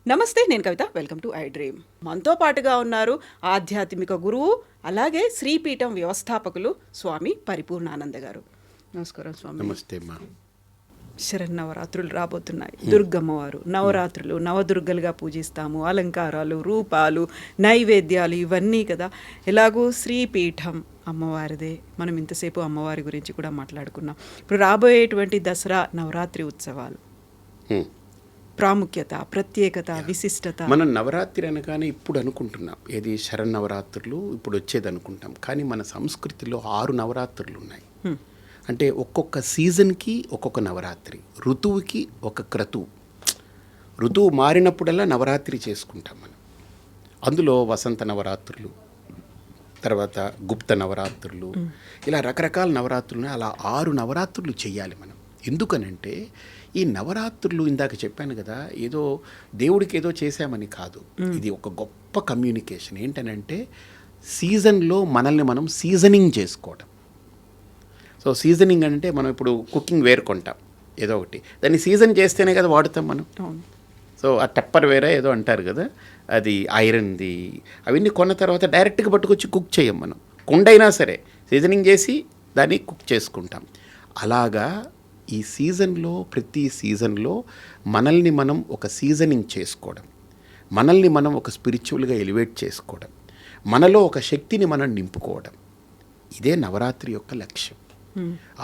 నమస్తే, నేను Kavitha. Welcome to I dream. మనతో పాటుగా ఉన్నారు ఆధ్యాత్మిక గురువు, అలాగే శ్రీపీఠం వ్యవస్థాపకులు స్వామి పరిపూర్ణానంద గారు. నమస్కారం స్వామి. నమస్తే అమ్మా. శరన్నవరాత్రులు రాబోతున్నాయి. దుర్గమ్మవారు నవరాత్రులు నవదుర్గలుగా పూజిస్తాము. అలంకారాలు, రూపాలు, నైవేద్యాలు ఇవన్నీ కదా. ఎలాగూ శ్రీపీఠం అమ్మవారిదే. మనం ఇంతసేపు అమ్మవారి గురించి కూడా మాట్లాడుకున్నాం. ఇప్పుడు రాబోయేటువంటి దసరా నవరాత్రి ఉత్సవాలు ప్రాముఖ్యత, ప్రత్యేకత, విశిష్టత. మనం నవరాత్రి అనగానే ఇప్పుడు అనుకుంటున్నాం ఏది శరన్నవరాత్రులు ఇప్పుడు వచ్చేది అనుకుంటాం. కానీ మన సంస్కృతిలో 6 నవరాత్రులు ఉన్నాయి. అంటే ఒక్కొక్క సీజన్కి ఒక్కొక్క నవరాత్రి, ఋతువుకి ఒక క్రతువు. ఋతువు మారినప్పుడల్లా నవరాత్రి చేసుకుంటాం మనం. అందులో వసంత నవరాత్రులు, తర్వాత గుప్త నవరాత్రులు, ఇలా రకరకాల నవరాత్రులు. అలా 6 నవరాత్రులు చేయాలి మనం. ఎందుకనంటే ఈ నవరాత్రులు ఇందాక చెప్పాను కదా, ఏదో దేవుడికి ఏదో చేశామని కాదు. ఇది ఒక గొప్ప కమ్యూనికేషన్. ఏంటనంటే సీజన్లో మనల్ని మనం సీజనింగ్ చేసుకోవడం. సో సీజనింగ్ అంటే మనం ఇప్పుడు కుకింగ్ వేర్ కొంటాం ఏదో ఒకటి, దాన్ని సీజన్ చేస్తేనే కదా వాడుతాం మనం. సో ఆ టెప్పర్ వేరే ఏదో అంటారు కదా, అది ఐరన్ది. అవన్నీ కొన్న తర్వాత డైరెక్ట్గా పట్టుకొచ్చి కుక్ చేయం మనం. కుండైనా సరే సీజనింగ్ చేసి దాన్ని కుక్ చేసుకుంటాం. అలాగా ఈ సీజన్లో, ప్రతి సీజన్లో మనల్ని మనం ఒక సీజనింగ్ చేసుకోవడం, మనల్ని మనం ఒక స్పిరిచువల్గా ఎలివేట్ చేసుకోవడం, మనలో ఒక శక్తిని మనం నింపుకోవడం, ఇదే నవరాత్రి యొక్క లక్ష్యం.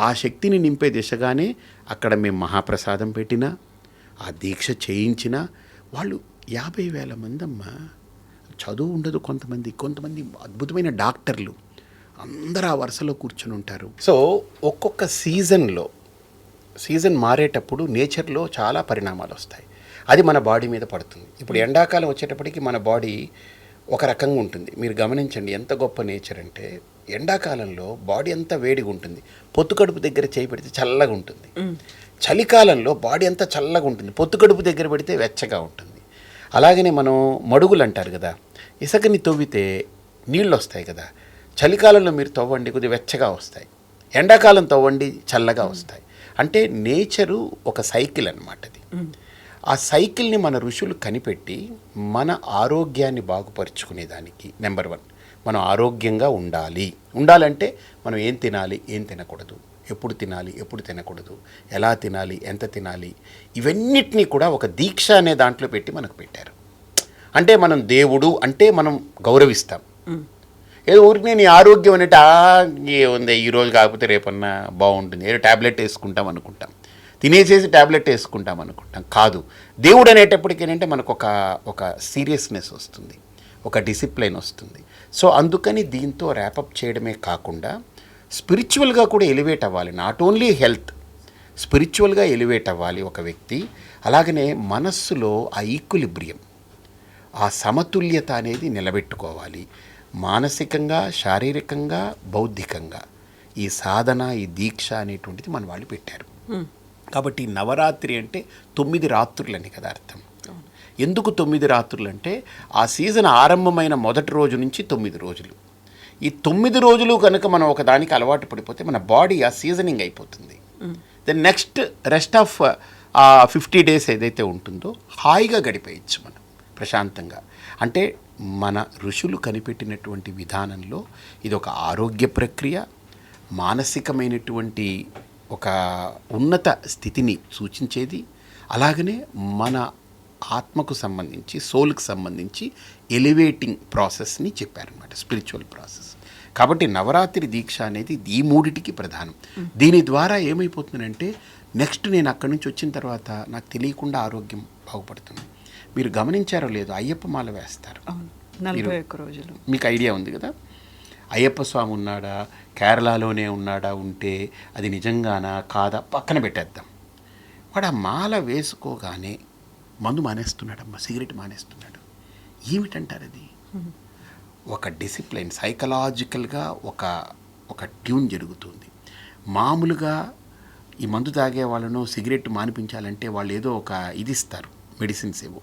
ఆ శక్తిని నింపే దిశగానే అక్కడ మేము మహాప్రసాదం పెట్టినా, ఆ దీక్ష చేయించినా వాళ్ళు 50,000 మంది అమ్మ. చదువు ఉండదు కొంతమంది అద్భుతమైన డాక్టర్లు అందరూ ఆ వరుసలో కూర్చుని ఉంటారు. సో ఒక్కొక్క సీజన్ మారేటప్పుడు నేచర్లో చాలా పరిణామాలు వస్తాయి. అది మన బాడీ మీద పడుతుంది. ఇప్పుడు ఎండాకాలం వచ్చేటప్పటికి మన బాడీ ఒక రకంగా ఉంటుంది. మీరు గమనించండి ఎంత గొప్ప నేచర్ అంటే, ఎండాకాలంలో బాడీ అంతా వేడిగా ఉంటుంది, పొత్తుకడుపు దగ్గర చేయి పెడితే చల్లగా ఉంటుంది. చలికాలంలో బాడీ అంతా చల్లగా ఉంటుంది, పొత్తుకడుపు దగ్గర పెడితే వెచ్చగా ఉంటుంది. అలాగనే మనం మడుగులు అంటారు కదా, ఇసుకని తవ్వితే నీళ్ళు వస్తాయి కదా. చలికాలంలో మీరు తవ్వండి కొద్దిగా వెచ్చగా వస్తాయి, ఎండాకాలం తవ్వండి చల్లగా వస్తాయి. అంటే నేచరు ఒక సైకిల్ అన్నమాట అది. ఆ సైకిల్ని మన ఋషులు కనిపెట్టి మన ఆరోగ్యాన్ని బాగుపరుచుకునేదానికి నెంబర్ 1 మనం ఆరోగ్యంగా ఉండాలంటే మనం ఏం తినాలి, ఏం తినకూడదు, ఎప్పుడు తినాలి, ఎప్పుడు తినకూడదు, ఎలా తినాలి, ఎంత తినాలి, ఇవన్నిటినీ కూడా ఒక దీక్ష అనే దాంట్లో పెట్టి మనకు పెట్టారు. అంటే మనం దేవుడు అంటే మనం గౌరవిస్తాం. ఏదో ఊరికి నీ ఆరోగ్యం అనేటి ఏముంది, ఈరోజు కాకపోతే రేపన్నా బాగుంటుంది, ఏదో ట్యాబ్లెట్ వేసుకుంటాం అనుకుంటాం, తినేసేసి ట్యాబ్లెట్ వేసుకుంటాం అనుకుంటాం. కాదు, దేవుడు అనేటప్పటికి ఏంటంటే మనకు ఒక సీరియస్నెస్ వస్తుంది, ఒక డిసిప్లైన్ వస్తుంది. సో అందుకని దీంతో ర్యాపప్ చేయడమే కాకుండా స్పిరిచువల్గా కూడా ఎలివేట్ అవ్వాలి. నాట్ ఓన్లీ హెల్త్, స్పిరిచువల్గా ఎలివేట్ అవ్వాలి ఒక వ్యక్తి. అలాగనే మనస్సులో ఆ ఈక్విలిబ్రియం, ఆ సమతుల్యత అనేది నిలబెట్టుకోవాలి. మానసికంగా, శారీరకంగా, బౌద్ధికంగా ఈ సాధన, ఈ దీక్ష అనేటువంటిది మన వాళ్ళు పెట్టారు. కాబట్టి నవరాత్రి అంటే 9 రాత్రులని కదా అర్థం. ఎందుకు 9 రాత్రులు అంటే ఆ సీజన్ ఆరంభమైన మొదటి రోజు నుంచి 9 రోజులు. ఈ 9 రోజులు కనుక మనం ఒక దానికి అలవాటు పడిపోతే మన బాడీ ఆ సీజనింగ్ అయిపోతుంది. Then next rest of 50 days ఏదైతే ఉంటుందో హాయిగా గడిపేయచ్చు మనం ప్రశాంతంగా. అంటే మన ఋషులు కనిపెట్టినటువంటి విధానంలో ఇది ఒక ఆరోగ్య ప్రక్రియ, మానసికమైనటువంటి ఒక ఉన్నత స్థితిని సూచించేది. అలాగనే మన ఆత్మకు సంబంధించి, సోల్కి సంబంధించి ఎలివేటింగ్ ప్రాసెస్ని చెప్పారనమాట, స్పిరిచువల్ ప్రాసెస్. కాబట్టి నవరాత్రి దీక్ష అనేది ఈ 3టికి ప్రధానం. దీని ద్వారా ఏమైపోతుందంటే నెక్స్ట్ నేను అక్కడి నుంచి వచ్చిన తర్వాత నాకు తెలియకుండా ఆరోగ్యం బాగుపడుతుంది. మీరు గమనించారో లేదో, అయ్యప్ప మాల వేస్తారు 41 రోజులు. మీకు ఐడియా ఉంది కదా, అయ్యప్ప స్వామి ఉన్నాడా, కేరళలోనే ఉన్నాడా, ఉంటే అది నిజంగానా కాదా పక్కన పెట్టేద్దాం. వాడు ఆ మాల వేసుకోగానే మందు మానేస్తున్నాడమ్మా, సిగరెట్ మానేస్తున్నాడు. ఏమిటంటారు అది? ఒక డిసిప్లైన్, సైకలాజికల్గా ఒక ట్యూన్ జరుగుతుంది. మామూలుగా ఈ మందు తాగే వాళ్ళను సిగరెట్ మానిపించాలంటే వాళ్ళు ఏదో ఒక ఇది ఇస్తారు, మెడిసిన్స్ ఏవో,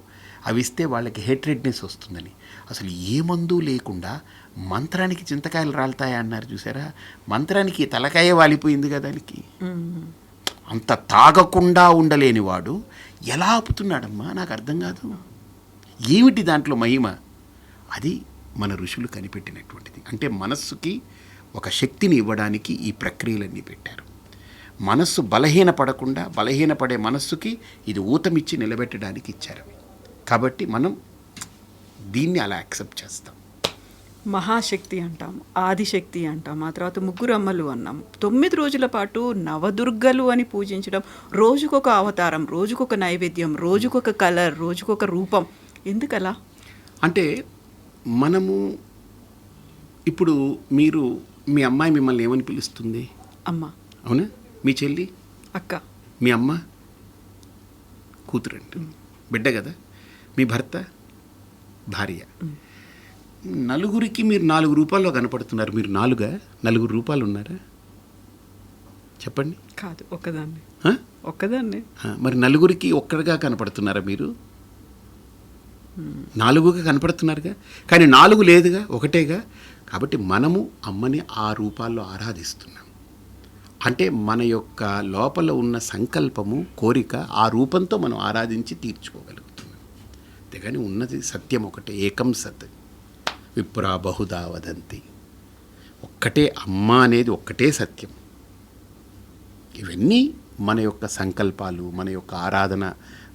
అవి ఇస్తే వాళ్ళకి హేట్రెడ్నెస్ వస్తుందని. అసలు ఏ మందు లేకుండా మంత్రానికి చింతకాయలు రాలుతాయా అన్నారు చూసారా, మంత్రానికి తలకాయ వాలిపోయింది కదా దానికి. అంత తాగకుండా ఉండలేనివాడు ఎలా ఆపుతున్నాడమ్మా, నాకు అర్థం కాదు. ఏమిటి దాంట్లో మహిమ? అది మన ఋషులు కనిపెట్టినటువంటిది. అంటే మనస్సుకి ఒక శక్తిని ఇవ్వడానికి ఈ ప్రక్రియలన్నీ పెట్టారు. మనస్సు బలహీనపడకుండా, బలహీనపడే మనస్సుకి ఇది ఊతమిచ్చి నిలబెట్టడానికి ఇచ్చారు. కాబట్టి మనం దీన్ని అలా యాక్సెప్ట్ చేస్తాం. మహాశక్తి అంటాం, ఆదిశక్తి అంటాం, ఆ తర్వాత ముగ్గురు అమ్మలు అన్నాం. 9 రోజుల పాటు నవదుర్గలు అని పూజించడం, రోజుకొక అవతారం, రోజుకొక నైవేద్యం, రోజుకొక కలర్, రోజుకొక రూపం. ఎందుకలా? అంటే మనము ఇప్పుడు మీరు మీ అమ్మాయి మిమ్మల్ని ఏమని పిలుస్తుంది? అమ్మ. అవునా? మీ చెల్లి అక్క. మీ అమ్మ కూతురండి, బిడ్డ కదా. మీ భర్త భార్య. నలుగురికి మీరు 4 రూపాల్లో కనపడుతున్నారు. మీరు 4 రూపాలు ఉన్నారా? చెప్పండి. కాదు, ఒక్కదాన్ని. ఆ? ఒక్కదాన్ని. మరి నలుగురికి ఒక్కడిగా కనపడుతున్నారా మీరు? 4గా కనపడుతున్నారుగా, కానీ 4 లేదుగా, ఒకటేగా. కాబట్టి మనము అమ్మని ఆ రూపాల్లో ఆరాధిస్తున్నాం. అంటే మన యొక్క లోపల ఉన్న సంకల్పము, కోరిక ఆ రూపంతో మనం ఆరాధించి తీర్చుకోగలుగుతున్నాం. అంతేగాని ఉన్నది సత్యం ఒకటే, ఏకం సత్ విప్రా బహుదా వదంతి. ఒక్కటే అమ్మ అనేది ఒక్కటే సత్యం. ఇవన్నీ మన యొక్క సంకల్పాలు, మన యొక్క ఆరాధన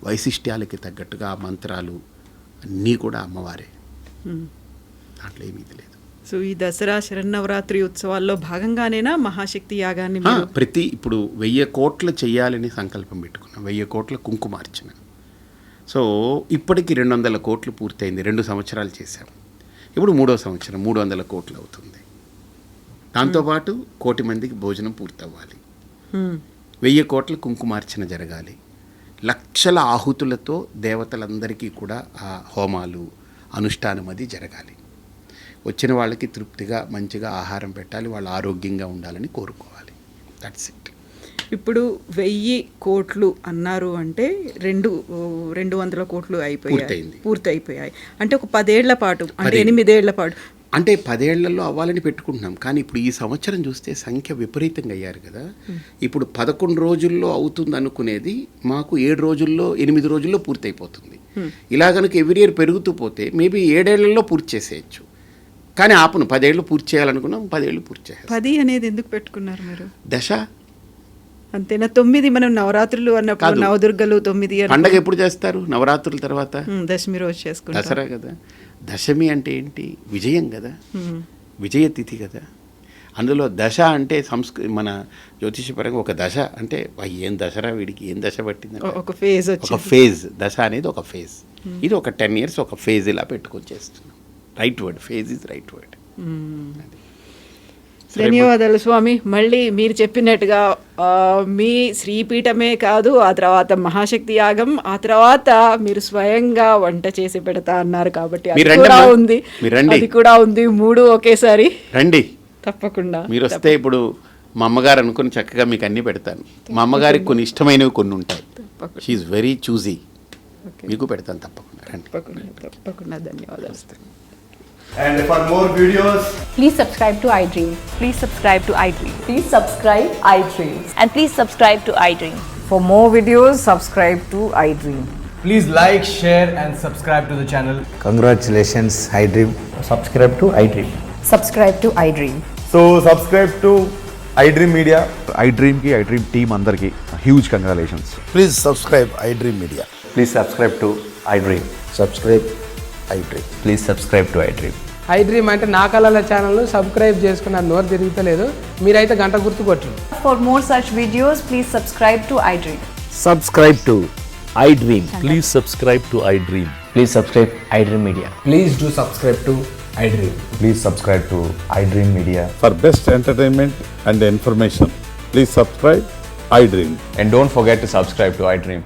వైశిష్ట్యాలకి తగ్గట్టుగా మంత్రాలు అన్నీ కూడా అమ్మవారే. దాంట్లో ఏమీ లేదు. సో ఈ దసరా శరన్నవరాత్రి ఉత్సవాల్లో భాగంగానేనా మహాశక్తి యాగాన్ని ఇప్పుడు 1000 కోట్లు చెయ్యాలని సంకల్పం పెట్టుకున్నాం. 1000 కోట్ల కుంకుమార్చన. సో ఇప్పటికి 200 కోట్లు పూర్తయింది. 2 సంవత్సరాలు చేశాం. ఇప్పుడు 3వ సంవత్సరం 300 కోట్లు అవుతుంది. దాంతోపాటు 1 కోటి మందికి భోజనం పూర్తవ్వాలి. 1000 కోట్ల కుంకుమార్చన జరగాలి. లక్షల ఆహుతులతో దేవతలందరికీ కూడా ఆ హోమాలు, అనుష్ఠానం అది జరగాలి. వచ్చిన వాళ్ళకి తృప్తిగా మంచిగా ఆహారం పెట్టాలి, వాళ్ళు ఆరోగ్యంగా ఉండాలని కోరుకోవాలి. That's it. ఇప్పుడు 1000 కోట్లు అన్నారు అంటే 200 కోట్లు పూర్తి అయిపోయాయి. అంటే ఒక 10 ఏళ్ల పాటు, అంటే 8 ఏళ్ల పాటు, అంటే 10 ఏళ్లలో అవ్వాలని పెట్టుకుంటున్నాం. కానీ ఇప్పుడు ఈ సంవత్సరం చూస్తే సంఖ్య విపరీతంగా అయ్యారు కదా. ఇప్పుడు 11 రోజుల్లో అవుతుంది అనుకునేది మాకు 7 రోజుల్లో 8 రోజుల్లో పూర్తి అయిపోతుంది. ఇలా కనుక ఎవ్రీ ఇయర్ పెరుగుతూ పోతే మేబీ 7 ఏళ్లలో పూర్తి చేసేయచ్చు. కానీ ఆపను, 10 ఏళ్ళు పూర్తి చేయాలనుకున్నాం, 10 ఏళ్ళు పూర్తి చేయాలి. 10 అనేది ఎందుకు పెట్టుకున్నారు మీరు? దశ అంతేనా? 9 మనం నవరాత్రులు అన్నప్పుడు నవదుర్గలు 9. పండగ ఎప్పుడు చేస్తారు? నవరాత్రుల తర్వాత దశమి రోజు చేసుకుంటారు. దసరా కదా. దశమి అంటే ఏంటి? విజయం కదా, విజయ తిథి కదా. అందులో దశ అంటే మన జ్యోతిషపరంగా ఒక దశ అంటే ఏం దసరా, వీడికి ఏం దశ పట్టింది, ఒక ఫేజ్. దశ అనేది ఒక ఫేజ్. ఇది ఒక 10 years ఒక ఫేజ్ ఇలా పెట్టుకొని చేస్తున్నాం. Right word, phase is right word. ధన్యవాదాలు స్వామి. మళ్ళీ మీరు చెప్పినట్టుగా మీ శ్రీపీఠమే కాదు, ఆ తర్వాత మహాశక్తి యాగం, ఆ తర్వాత మీరు స్వయంగా వంట చేసి పెడతా అన్నారు కాబట్టి అది కూడా ఉంది. 3 ఒకేసారి రండి. తప్పకుండా మీరు వస్తే ఇప్పుడు మా అమ్మగారు అనుకుని చక్కగా మీకు అన్ని పెడతాను. మా అమ్మగారికి కొన్ని ఇష్టమైనవి కొన్ని ఉంటాయి. She is very choosy. మీకు పెడతాను తప్పకుండా. రండి. తప్పకుండా. ధన్యవాదాలు. And for more videos, please subscribe to iDream. Please subscribe to iDream. Please subscribe iDream. And please subscribe to iDream. For more videos, subscribe to iDream. please like, share and subscribe to the channel. Congratulations, iDream. Subscribe to iDream. Subscribe to iDream. So subscribe to iDream Media. iDream ki iDream team andarki huge congratulations. Please subscribe iDream Media. Please subscribe to iDream. Subscribe iDream. Please subscribe to iDream. iDream అంటే నా కళల channel subscribe చేసుకున్న నోరు తిరుగుతలేదు, మీరైతే గంట గుర్తు కొట్టండి. For more such videos, please subscribe to iDream. Subscribe to iDream. Please subscribe to iDream. Please subscribe iDream Media. Please do subscribe to iDream. Please subscribe to iDream Media. For best entertainment and information, please subscribe iDream. And don't forget to subscribe to iDream.